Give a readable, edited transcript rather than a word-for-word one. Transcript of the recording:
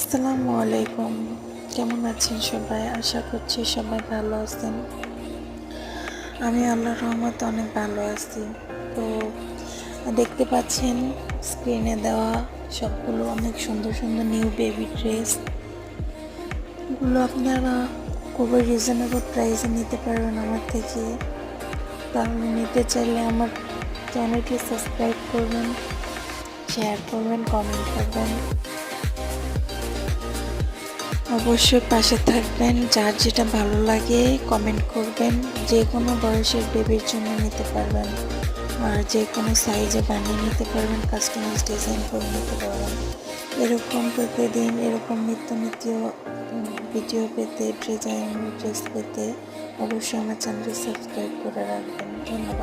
আসসালামু আলাইকুম। কেমন আছেন সবাই? আশা করছি সবাই ভালো আছেন। আমি আল্লাহর রহমতে অনেক ভালো আছি। তো দেখতে পাচ্ছেন স্ক্রিনে দেওয়া সবগুলো অনেক সুন্দর সুন্দর নিউ বেবি ড্রেস। এগুলো আপনারা খুবই রিজনেবল প্রাইসে নিতে পারবেন আমার থেকে। তাহলে নিতে চাইলে আমার চ্যানেলটি সাবস্ক্রাইব করবেন, শেয়ার করবেন, কমেন্ট করবেন। অবশ্যই পাশে থাকবেন। যার যেটা ভালো লাগে কমেন্ট করবেন। যে কোনো বয়সের বেবির জন্য নিতে পারবেন, আর যে কোনো সাইজে বানিয়ে নিতে পারবেন, কাস্টমাইজ ডিজাইন করে নিতে পারবেন। এরকম প্রতিদিন এরকম নিত্য নিত্য ভিডিও পেতে, ডিজাইন ড্রেস পেতে অবশ্যই আমার চ্যানেলটি সাবস্ক্রাইব করে রাখবেন। ধন্যবাদ।